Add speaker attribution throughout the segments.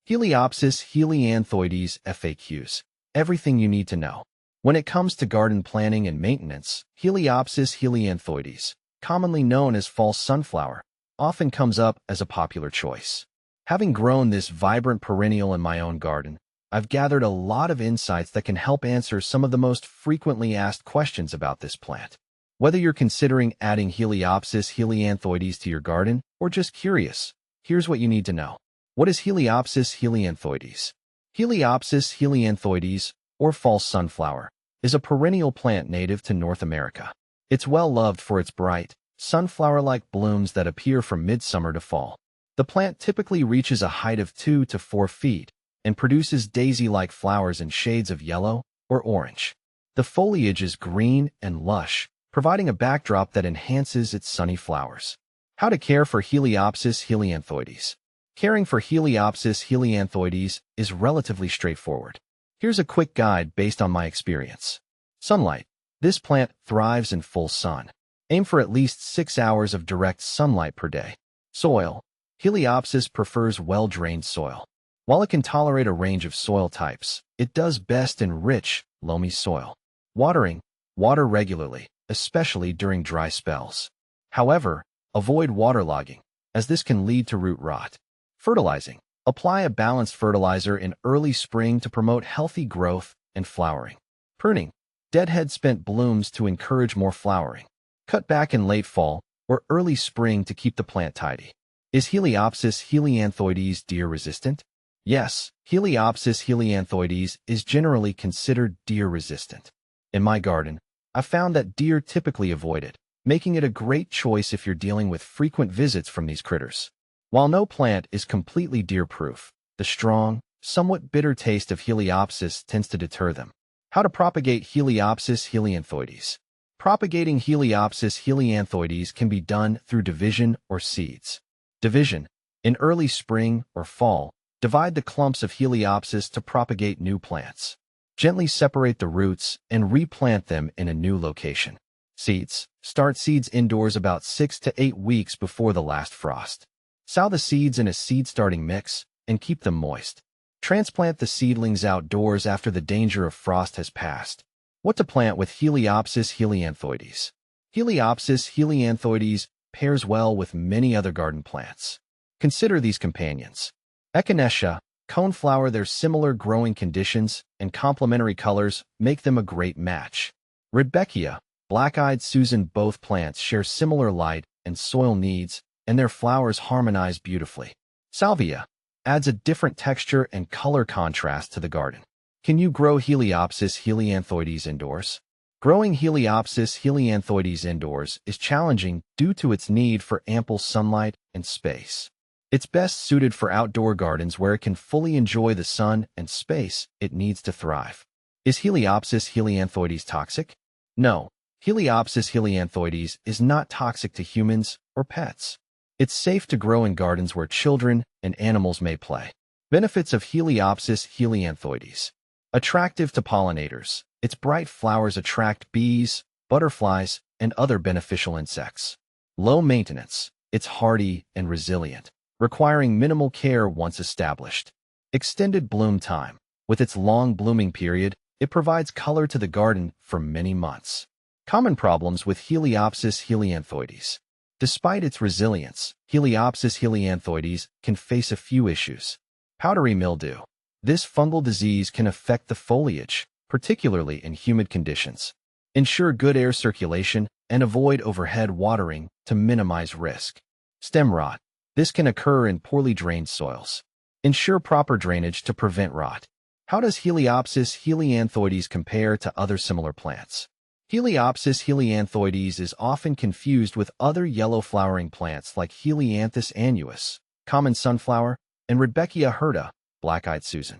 Speaker 1: Heliopsis helianthoides FAQs. Everything you need to know. When it comes to garden planning and maintenance, Heliopsis helianthoides, commonly known as false sunflower, often comes up as a popular choice. Having grown this vibrant perennial in my own garden, I've gathered a lot of insights that can help answer some of the most frequently asked questions about this plant. Whether you're considering adding Heliopsis helianthoides to your garden or just curious, here's what you need to know. What is Heliopsis helianthoides? Heliopsis helianthoides, or false sunflower, is a perennial plant native to North America. It's well loved for its bright, sunflower-like blooms that appear from midsummer to fall. The plant typically reaches a height of 2 to 4 feet and produces daisy-like flowers in shades of yellow or orange. The foliage is green and lush, providing a backdrop that enhances its sunny flowers. How to care for Heliopsis helianthoides. Caring for Heliopsis helianthoides is relatively straightforward. Here's a quick guide based on my experience. Sunlight. This plant thrives in full sun. Aim for at least 6 hours of direct sunlight per day. Soil. Heliopsis prefers well-drained soil. While it can tolerate a range of soil types, it does best in rich, loamy soil. Watering. Water regularly, especially during dry spells. However, avoid waterlogging, as this can lead to root rot. Fertilizing. Apply a balanced fertilizer in early spring to promote healthy growth and flowering. Pruning. Deadhead spent blooms to encourage more flowering. Cut back in late fall or early spring to keep the plant tidy. Is Heliopsis helianthoides deer-resistant? Yes, Heliopsis helianthoides is generally considered deer-resistant. In my garden, I've found that deer typically avoid it, making it a great choice if you're dealing with frequent visits from these critters. While no plant is completely deer-proof, the strong, somewhat bitter taste of Heliopsis tends to deter them. How to propagate Heliopsis helianthoides. Propagating Heliopsis helianthoides can be done through division or seeds. Division. In early spring or fall, divide the clumps of Heliopsis to propagate new plants. Gently separate the roots and replant them in a new location. Seeds. Start seeds indoors about 6 to 8 weeks before the last frost. Sow the seeds in a seed-starting mix and keep them moist. Transplant the seedlings outdoors after the danger of frost has passed. What to plant with Heliopsis helianthoides. Heliopsis helianthoides pairs well with many other garden plants. Consider these companions. Echinacea, coneflower. Their similar growing conditions and complementary colors make them a great match. Rudbeckia, black-eyed Susan. Both plants share similar light and soil needs, and their flowers harmonize beautifully. Salvia adds a different texture and color contrast to the garden. Can you grow Heliopsis helianthoides indoors? Growing Heliopsis helianthoides indoors is challenging due to its need for ample sunlight and space. It's best suited for outdoor gardens where it can fully enjoy the sun and space it needs to thrive. Is Heliopsis helianthoides toxic? No, Heliopsis helianthoides is not toxic to humans or pets. It's safe to grow in gardens where children and animals may play. Benefits of Heliopsis helianthoides. Attractive to pollinators. Its bright flowers attract bees, butterflies, and other beneficial insects. Low maintenance. It's hardy and resilient, requiring minimal care once established. Extended bloom time. With its long blooming period, it provides color to the garden for many months. Common problems with Heliopsis helianthoides. Despite its resilience, Heliopsis helianthoides can face a few issues. Powdery mildew. This fungal disease can affect the foliage, particularly in humid conditions. Ensure good air circulation and avoid overhead watering to minimize risk. Stem rot. This can occur in poorly drained soils. Ensure proper drainage to prevent rot. How does Heliopsis helianthoides compare to other similar plants? Heliopsis helianthoides is often confused with other yellow-flowering plants like Helianthus annuus, common sunflower, and Rudbeckia hirta, black-eyed Susan.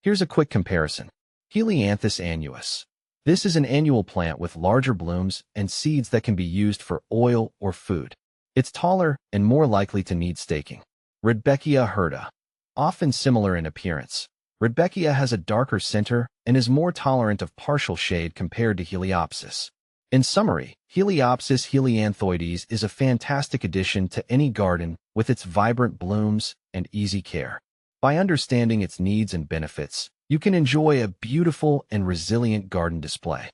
Speaker 1: Here's a quick comparison. Helianthus annuus. This is an annual plant with larger blooms and seeds that can be used for oil or food. It's taller and more likely to need staking. Rudbeckia hirta. Often similar in appearance. Rudbeckia has a darker center and is more tolerant of partial shade compared to Heliopsis. In summary, Heliopsis helianthoides is a fantastic addition to any garden with its vibrant blooms and easy care. By understanding its needs and benefits, you can enjoy a beautiful and resilient garden display.